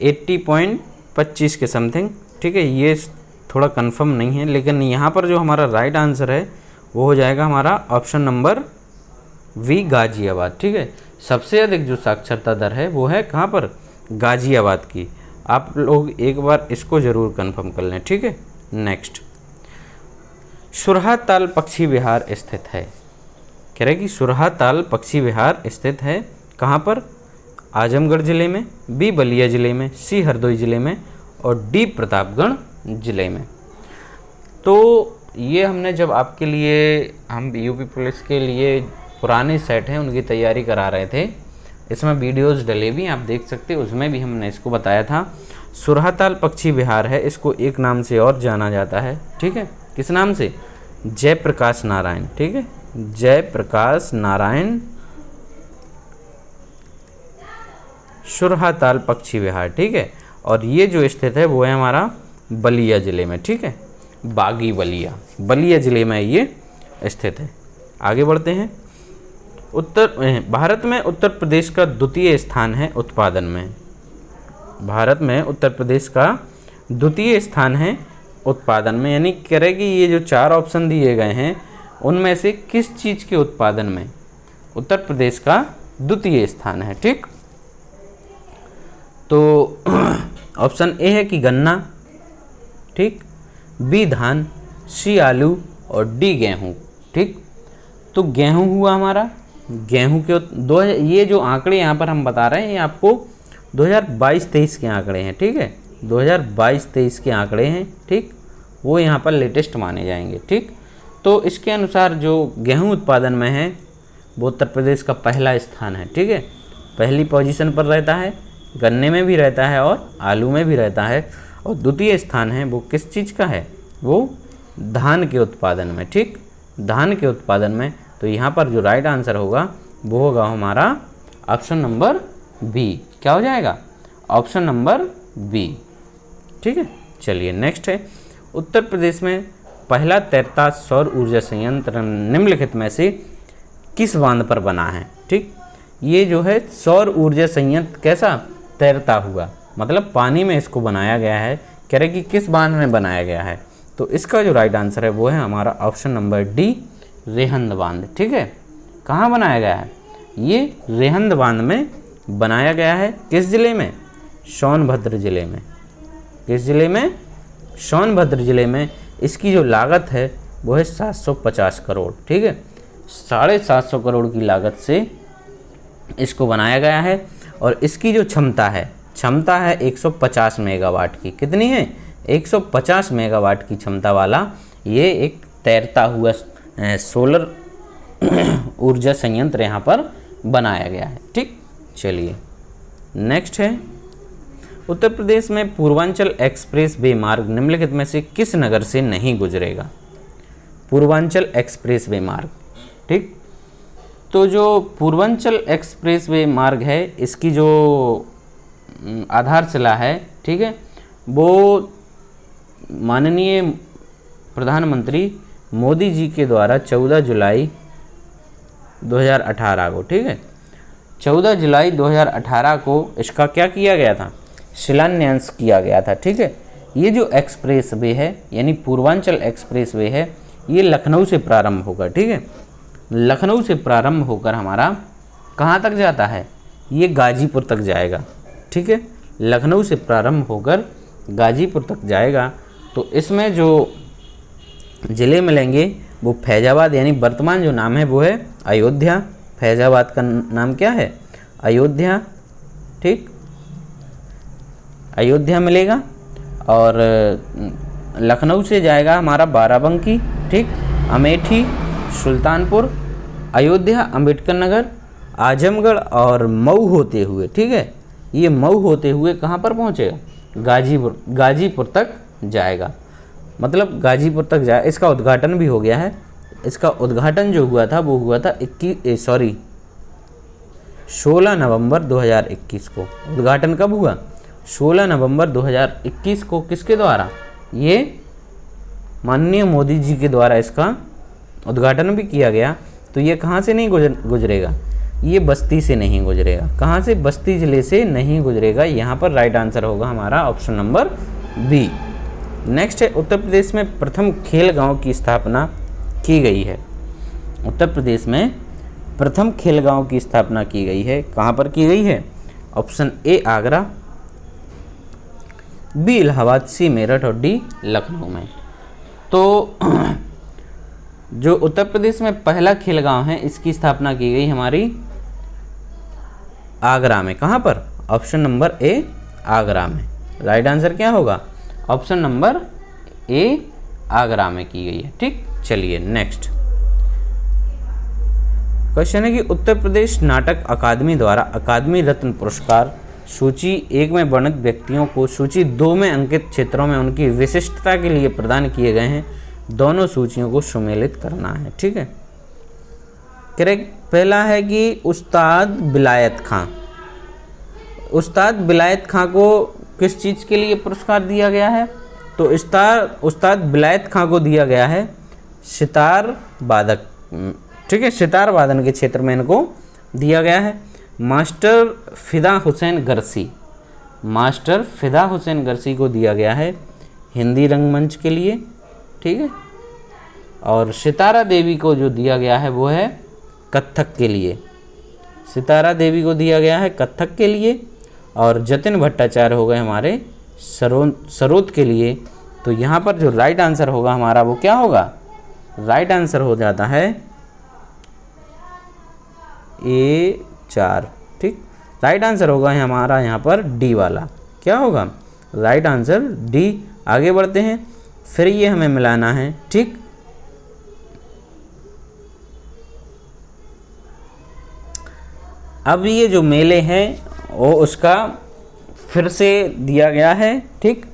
80.25 के समथिंग, ठीक है। ये थोड़ा कंफर्म नहीं है, लेकिन यहाँ पर जो हमारा राइट आंसर है वो हो जाएगा हमारा ऑप्शन नंबर वी, गाजियाबाद। ठीक है, सबसे अधिक जो साक्षरता दर है वो है कहाँ पर, गाजियाबाद की। आप लोग एक बार इसको ज़रूर कंफर्म कर लें। ठीक है, नेक्स्ट, सुरहाताल पक्षी विहार स्थित है। कह रहे कि सुरहाताल पक्षी विहार स्थित है कहाँ पर, आजमगढ़ ज़िले में, बी बलिया ज़िले में, सी हरदोई ज़िले में और डी प्रतापगढ़ ज़िले में। तो ये हमने जब आपके लिए, हम यूपी पुलिस के लिए पुराने सेट हैं उनकी तैयारी करा रहे थे, इसमें वीडियोस डले भी आप देख सकते हैं, उसमें भी हमने इसको बताया था। सुरहाताल पक्षी विहार है, इसको एक नाम से और जाना जाता है। ठीक है, किस नाम से, जयप्रकाश नारायण। ठीक है, जयप्रकाश नारायण सुरहाताल पक्षी विहार। ठीक है, और ये जो स्थित है वो है हमारा बलिया ज़िले में। ठीक है, बागी बलिया, बलिया ज़िले में ये स्थित है। आगे बढ़ते हैं। भारत में उत्तर प्रदेश का द्वितीय स्थान है उत्पादन में। भारत में उत्तर प्रदेश का द्वितीय स्थान है उत्पादन में, यानी कह रहे कि ये जो 4 ऑप्शन दिए गए हैं उनमें से किस चीज़ के उत्पादन में उत्तर प्रदेश का द्वितीय स्थान है। ठीक, तो ऑप्शन ए है कि गन्ना, ठीक, बी धान, सी आलू और डी गेहूँ। ठीक, तो गेहूँ हुआ हमारा, गेहूँ के दो, ये जो आंकड़े यहाँ पर हम बता रहे हैं ये आपको 2022-23 के आंकड़े हैं। ठीक है, 2022-23 के आंकड़े हैं। ठीक, वो यहाँ पर लेटेस्ट माने जाएंगे। ठीक, तो इसके अनुसार जो गेहूँ उत्पादन में है वो उत्तर प्रदेश का पहला स्थान है। ठीक है, पहली पोजीशन पर रहता है, गन्ने में भी रहता है और आलू में भी रहता है। और द्वितीय स्थान है वो किस चीज़ का है, वो धान के उत्पादन में। ठीक, धान के उत्पादन में। तो यहाँ पर जो राइट आंसर होगा वो होगा हमारा ऑप्शन नंबर बी। क्या हो जाएगा, ऑप्शन नंबर बी। ठीक है, चलिए नेक्स्ट है, उत्तर प्रदेश में पहला तैरता सौर ऊर्जा संयंत्र निम्नलिखित में से किस बांध पर बना है। ठीक, ये जो है सौर ऊर्जा संयंत्र कैसा, तैरता हुआ, मतलब पानी में इसको बनाया गया है। कह रहे कि किस बांध में बनाया गया है, तो इसका जो राइट आंसर है वो है हमारा ऑप्शन नंबर डी, रेहंद बांध। ठीक है, कहाँ बनाया गया है, ये रेहंद बांध में बनाया गया है। किस ज़िले में, सोनभद्र ज़िले में। किस ज़िले में, सोनभद्र ज़िले में। इसकी जो लागत है वो है 750 करोड़। ठीक है, 750 करोड़ की लागत से इसको बनाया गया है। और इसकी जो क्षमता है 150 मेगावाट की। कितनी है, 150 मेगावाट की क्षमता वाला ये एक तैरता हुआ सोलर ऊर्जा संयंत्र यहाँ पर बनाया गया है। ठीक, चलिए नेक्स्ट है, उत्तर प्रदेश में पूर्वांचल एक्सप्रेस वे मार्ग निम्नलिखित में से किस नगर से नहीं गुजरेगा। पूर्वांचल एक्सप्रेस वे मार्ग। ठीक, तो जो पूर्वांचल एक्सप्रेस वे मार्ग है इसकी जो आधारशिला है, ठीक है, वो माननीय प्रधानमंत्री मोदी जी के द्वारा 14 जुलाई 2018 को, ठीक है, 14 जुलाई 2018 को इसका क्या किया गया था, शिलान्यास किया गया था। ठीक है, ये जो एक्सप्रेस वे है यानी पूर्वांचल एक्सप्रेस वे है ये लखनऊ से प्रारंभ होगा। ठीक है, लखनऊ से प्रारंभ होकर हमारा कहाँ तक जाता है, ये गाजीपुर तक जाएगा। ठीक है, लखनऊ से प्रारंभ होकर गाजीपुर तक जाएगा। तो इसमें जो ज़िले मिलेंगे वो फैज़ाबाद, यानी वर्तमान जो नाम है वो है अयोध्या। फैज़ाबाद का नाम क्या है, अयोध्या। ठीक, अयोध्या मिलेगा। और लखनऊ से जाएगा हमारा बाराबंकी, ठीक, अमेठी, सुल्तानपुर, अयोध्या, अम्बेडकर नगर, आजमगढ़ और मऊ होते हुए, ठीक है, ये मऊ होते हुए कहाँ पर पहुँचेगा, गाजीपुर तक जाएगा। मतलब गाजीपुर तक जाए। इसका उद्घाटन भी हो गया है। इसका उद्घाटन जो हुआ था वो हुआ था 16 नवंबर 2021 को। उद्घाटन कब हुआ, 16 नवंबर 2021 को। किसके द्वारा, ये माननीय मोदी जी के द्वारा इसका उद्घाटन भी किया गया। तो ये कहाँ से नहीं गुजरेगा, ये बस्ती से नहीं गुजरेगा। कहाँ से, बस्ती ज़िले से नहीं गुजरेगा। यहाँ पर राइट आंसर होगा हमारा ऑप्शन नंबर बी। नेक्स्ट है, उत्तर प्रदेश में प्रथम खेल गांव की स्थापना की गई है? उत्तर प्रदेश में प्रथम खेलगांव की स्थापना की गई है, कहाँ पर की गई है? Option A Agra, B Allahabad, C Meerut और डी लखनऊ में। तो जो उत्तर प्रदेश में पहला खेलगांव है इसकी स्थापना की गई हमारी आगरा में। कहाँ पर? ऑप्शन नंबर ए आगरा में। राइट आंसर क्या होगा? ऑप्शन नंबर ए आगरा में की गई है। ठीक, चलिए नेक्स्ट क्वेश्चन है कि उत्तर प्रदेश नाटक अकादमी द्वारा अकादमी रत्न पुरस्कार सूची 1 में वर्णित व्यक्तियों को सूची 2 में अंकित क्षेत्रों में उनकी विशिष्टता के लिए प्रदान किए गए हैं, दोनों सूचियों को सुमेलित करना है। ठीक है, करेक्ट। पहला है कि उस्ताद बिलायत खां। उस्ताद बिलायत खां को किस चीज़ के लिए पुरस्कार दिया गया है? तो उस्ताद बिलायत खां को दिया गया है सितार वादक। ठीक है, सितार वादन के क्षेत्र में इनको दिया गया है। मास्टर फिदा हुसैन गर्सी, मास्टर फिदा हुसैन गर्सी को दिया गया है हिंदी रंगमंच के लिए। ठीक है, और सितारा देवी को जो दिया गया है वो है कत्थक के लिए। सितारा देवी को दिया गया है कत्थक के लिए, और जतिन भट्टाचार्य हो गए हमारे सरोद के लिए। तो यहाँ पर जो राइट आंसर होगा हमारा वो क्या होगा? राइट आंसर हो जाता है ए 4। ठीक, राइट आंसर होगा हमारा यहाँ पर डी वाला। क्या होगा? Right answer D. आगे बढ़ते हैं, फिर ये हमें मिलाना है। ठीक, अब ये जो मेले हैं वो उसका फिर से दिया गया है। ठीक,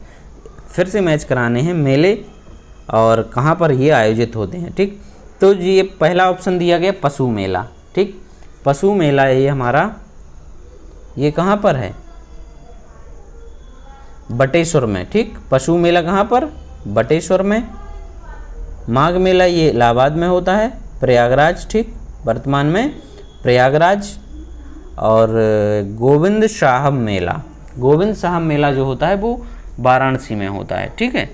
फिर से मैच कराने हैं मेले और कहाँ पर ये आयोजित होते हैं। ठीक, तो ये पहला ऑप्शन दिया गया पशु मेला। ठीक, पशु मेला ये हमारा ये कहाँ पर है? बटेश्वर में। ठीक, पशु मेला कहाँ पर? बटेश्वर में। माघ मेला ये इलाहाबाद में होता है, प्रयागराज। ठीक, वर्तमान में प्रयागराज। और गोविंद साहब मेला जो होता है वो वाराणसी में होता है। ठीक है,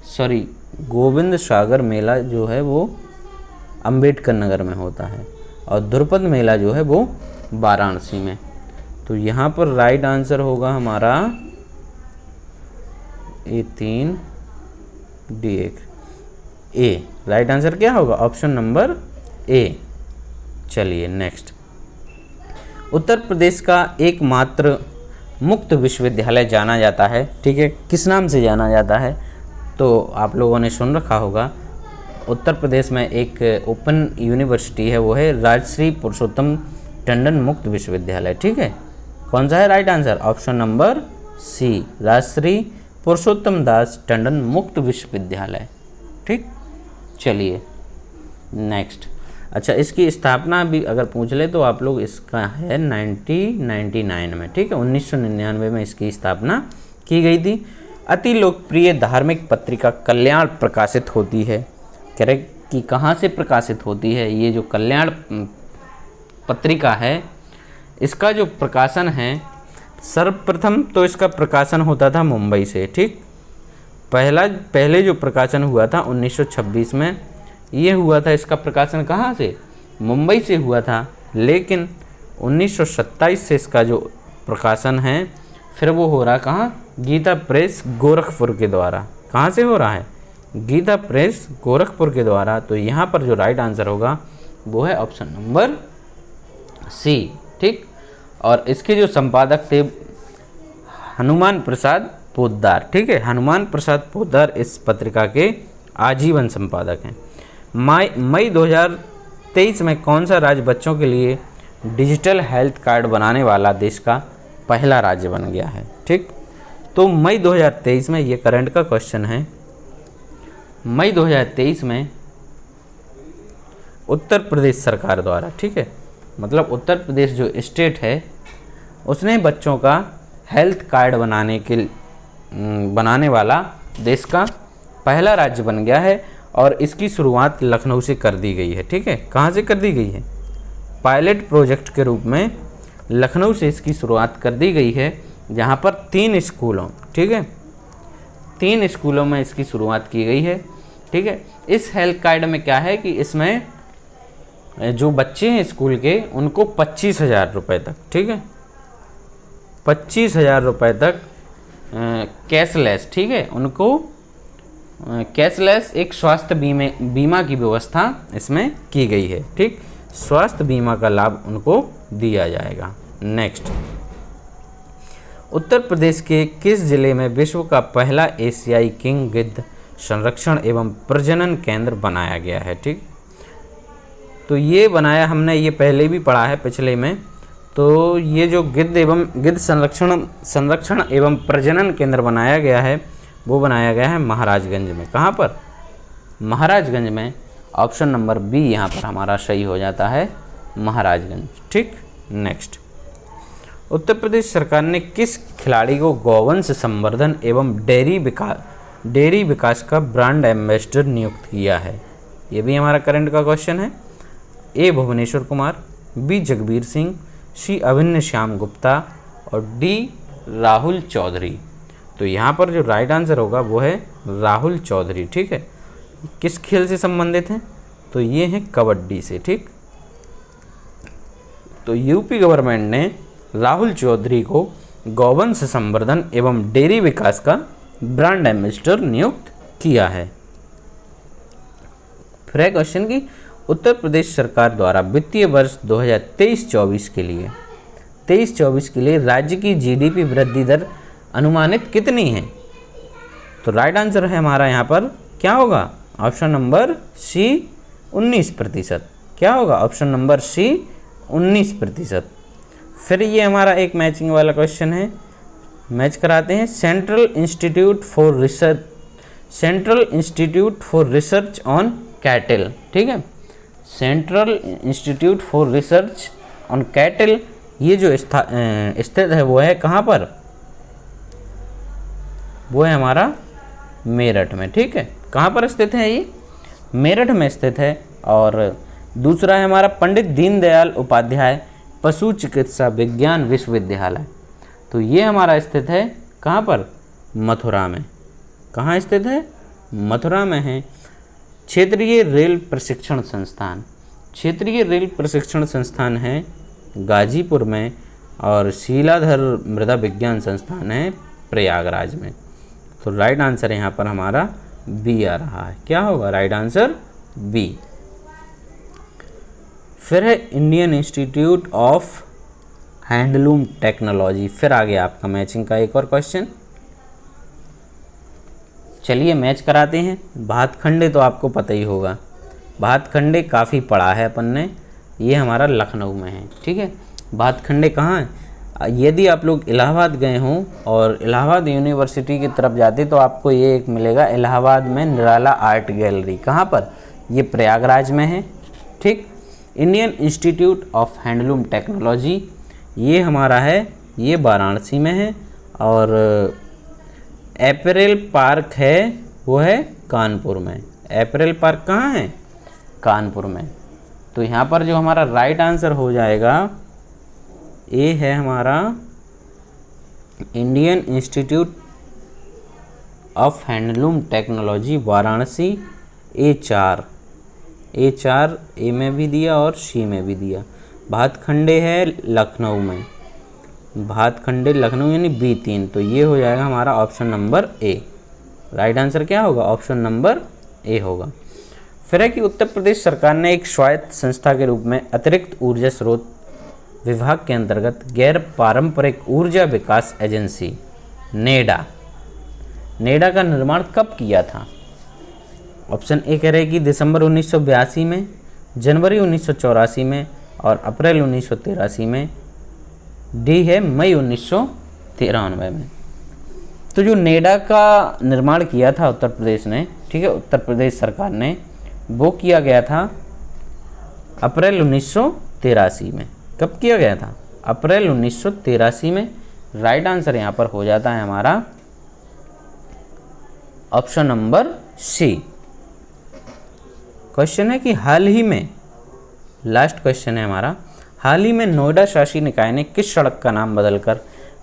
सॉरी, गोविंद सागर मेला जो है वो अंबेडकर नगर में होता है, और द्रुपद मेला जो है वो वाराणसी में। तो यहाँ पर राइट आंसर होगा हमारा A3 D1 ए। राइट आंसर क्या होगा? Option number A. चलिए नेक्स्ट, उत्तर प्रदेश का एकमात्र मुक्त विश्वविद्यालय जाना जाता है। ठीक है, किस नाम से जाना जाता है? तो आप लोगों ने सुन रखा होगा, उत्तर प्रदेश में एक ओपन यूनिवर्सिटी है, वो है राजश्री पुरुषोत्तम टंडन मुक्त विश्वविद्यालय। ठीक है, कौन सा है right answer? Option number C, Rajarshi Purushottam Das Tandon मुक्त विश्वविद्यालय। ठीक, चलिए नेक्स्ट। अच्छा, इसकी स्थापना भी अगर पूछ ले तो आप लोग, इसका है 1999 में। ठीक है, 1999 में इसकी स्थापना की गई थी। अति लोकप्रिय धार्मिक पत्रिका कल्याण प्रकाशित होती है। करेक्ट, कि कहाँ से प्रकाशित होती है? ये जो कल्याण पत्रिका है इसका जो प्रकाशन है, सर्वप्रथम तो इसका प्रकाशन होता था मुंबई से। ठीक, पहले जो प्रकाशन हुआ था 1926 में, ये हुआ था, इसका प्रकाशन कहाँ से? मुंबई से हुआ था। लेकिन 1927 से इसका जो प्रकाशन है फिर वो हो रहा कहाँ? गीता प्रेस गोरखपुर के द्वारा। कहाँ से हो रहा है? गीता प्रेस गोरखपुर के द्वारा। तो यहाँ पर जो राइट आंसर होगा वो है ऑप्शन नंबर सी। ठीक, और इसके जो संपादक थे हनुमान प्रसाद पोद्दार। ठीक है, हनुमान प्रसाद पोद्दार इस पत्रिका के आजीवन संपादक हैं। मई 2023 में कौन सा राज्य बच्चों के लिए डिजिटल हेल्थ कार्ड बनाने वाला देश का पहला राज्य बन गया है? ठीक, तो मई 2023 में, ये करंट का क्वेश्चन है, मई 2023 में उत्तर प्रदेश सरकार द्वारा, ठीक है, मतलब उत्तर प्रदेश जो स्टेट है उसने बच्चों का हेल्थ कार्ड बनाने वाला देश का पहला राज्य बन गया है। और इसकी शुरुआत लखनऊ से कर दी गई है। ठीक है, कहाँ से कर दी गई है? पायलट प्रोजेक्ट के रूप में लखनऊ से इसकी शुरुआत कर दी गई है, जहाँ पर 3 स्कूलों, ठीक है, 3 स्कूलों में इसकी शुरुआत की गई है। ठीक है। इस हेल्थ कार्ड में क्या है कि इसमें जो बच्चे हैं स्कूल के उनको 25,000 रुपये तक, ठीक है, 25,000 रुपये तक कैशलेस, ठीक है, उनको कैशलेस एक स्वास्थ्य बीमा की व्यवस्था इसमें की गई है, ठीक। स्वास्थ्य बीमा का लाभ उनको दिया जाएगा। नेक्स्ट, उत्तर प्रदेश के किस जिले में विश्व का पहला एशियाई किंग गिद्ध संरक्षण एवं प्रजनन केंद्र बनाया गया है, ठीक। तो ये बनाया हमने, ये पहले भी पढ़ा है पिछले में। तो ये जो गिद्ध संरक्षण एवं प्रजनन केंद्र बनाया गया है वो बनाया गया है महाराजगंज में। कहाँ पर? महाराजगंज में। ऑप्शन नंबर बी यहाँ पर हमारा सही हो जाता है, महाराजगंज, ठीक। नेक्स्ट, उत्तर प्रदेश सरकार ने किस खिलाड़ी को गौवंश संवर्धन एवं डेयरी विकास का ब्रांड एम्बेसडर नियुक्त किया है? ये भी हमारा करंट का क्वेश्चन है। ए भुवनेश्वर कुमार, बी जगबीर सिंह, सी अभिन्न श्याम गुप्ता और डी राहुल चौधरी। तो यहाँ पर जो राइट आंसर होगा वो है राहुल चौधरी, ठीक है। किस खेल से संबंधित हैं? तो ये हैं कबड्डी से, ठीक। तो यूपी गवर्नमेंट ने राहुल चौधरी को गौवंश संवर्धन एवं डेयरी विकास का ब्रांड एम्बेसडर नियुक्त किया है। फिर है क्वेश्चन की उत्तर प्रदेश सरकार द्वारा वित्तीय वर्ष 2023-24 के लिए राज्य की जीडीपी वृद्धि दर अनुमानित कितनी है? तो राइट आंसर है हमारा यहाँ पर क्या होगा? Option number C 19%। क्या होगा? Option number C 19%। फिर ये हमारा एक मैचिंग वाला क्वेश्चन है, मैच कराते हैं। Central institute for research on cattle, ठीक है। Central institute for research on cattle ये जो स्थित है वो है कहाँ पर? वो है हमारा मेरठ में, ठीक है। कहाँ पर स्थित है? ये मेरठ में स्थित है। और दूसरा है हमारा पंडित दीनदयाल उपाध्याय पशु चिकित्सा विज्ञान विश्वविद्यालय। तो ये हमारा स्थित है कहाँ पर? मथुरा में। कहाँ स्थित है? मथुरा में है। क्षेत्रीय रेल प्रशिक्षण संस्थान है गाजीपुर में और शीलाधर मृदा विज्ञान संस्थान है प्रयागराज में। तो राइट आंसर यहाँ पर हमारा बी आ रहा है। क्या होगा? Right answer B. फिर है Indian Institute of handloom technology. फिर आ गया आपका मैचिंग का एक और क्वेश्चन। चलिए मैच कराते हैं। भातखंडे तो आपको पता ही होगा, भातखंडे काफ़ी पढ़ा है अपन ने। ये हमारा लखनऊ में है, ठीक है। भातखंडे कहाँ है? यदि आप लोग इलाहाबाद गए हों और इलाहाबाद यूनिवर्सिटी की तरफ जाते तो आपको ये एक मिलेगा, इलाहाबाद में निराला आर्ट गैलरी। कहाँ पर? ये प्रयागराज में है, ठीक। Indian Institute of handloom technology ये हमारा है, ये वाराणसी में है। और एपरेल पार्क है वो है कानपुर में। एपरेल पार्क कहाँ है? कानपुर में। तो यहाँ पर जो हमारा राइट आंसर हो जाएगा ए है हमारा Indian Institute of handloom technology Varanasi. A4 ए में भी दिया और सी में भी दिया। भातखंडे है लखनऊ में, भातखंडे लखनऊ यानी B3। तो ये हो जाएगा हमारा option number A. Right answer क्या होगा? ऑप्शन नंबर ए होगा। फिर है कि उत्तर प्रदेश सरकार ने एक स्वायत्त संस्था के रूप में अतिरिक्त ऊर्जा स्रोत विभाग के अंतर्गत गैर पारंपरिक ऊर्जा विकास एजेंसी नेडा का निर्माण कब किया था? ऑप्शन ए कह रहे कि दिसंबर 1982 में, जनवरी 1984 में और अप्रैल 1983 में। डी है मई 1993 में। तो जो नेडा का निर्माण किया था उत्तर प्रदेश ने, ठीक है, उत्तर प्रदेश सरकार ने, वो किया गया था अप्रैल 1983 में। कब किया गया था? अप्रैल 1983 में। राइट आंसर यहाँ पर हो जाता है हमारा ऑप्शन नंबर सी। क्वेश्चन है कि हाल ही में, लास्ट क्वेश्चन है हमारा, हाल ही में नोएडा शासी निकाय ने किस सड़क का नाम बदलकर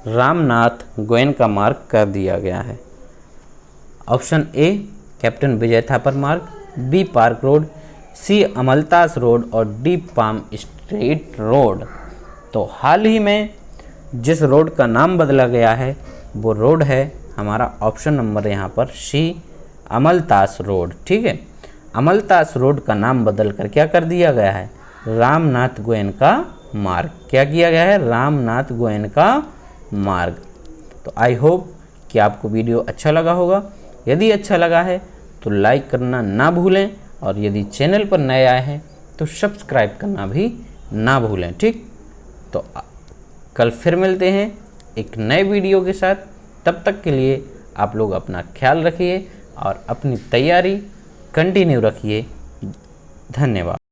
रामनाथ गोयनका मार्ग कर दिया गया है? ऑप्शन ए कैप्टन विजय थापर मार्ग, बी पार्क रोड, सी अमलतास रोड और डी पाम स्ट्रीट रोड। तो हाल ही में जिस रोड का नाम बदला गया है वो रोड है हमारा ऑप्शन नंबर यहाँ पर सी अमलतास रोड। ठीक है, अमलतास रोड का नाम बदल कर क्या कर दिया गया है, रामनाथ गोयनका मार्ग। क्या किया गया है, रामनाथ गोयनका मार्ग। तो आई होप कि आपको वीडियो अच्छा लगा होगा। यदि अच्छा लगा है तो लाइक करना ना भूलें और यदि चैनल पर नए आए हैं तो सब्सक्राइब करना भी ना भूलें। ठीक, तो कल फिर मिलते हैं एक नए वीडियो के साथ। तब तक के लिए आप लोग अपना ख्याल रखिए और अपनी तैयारी कंटिन्यू रखिए। धन्यवाद।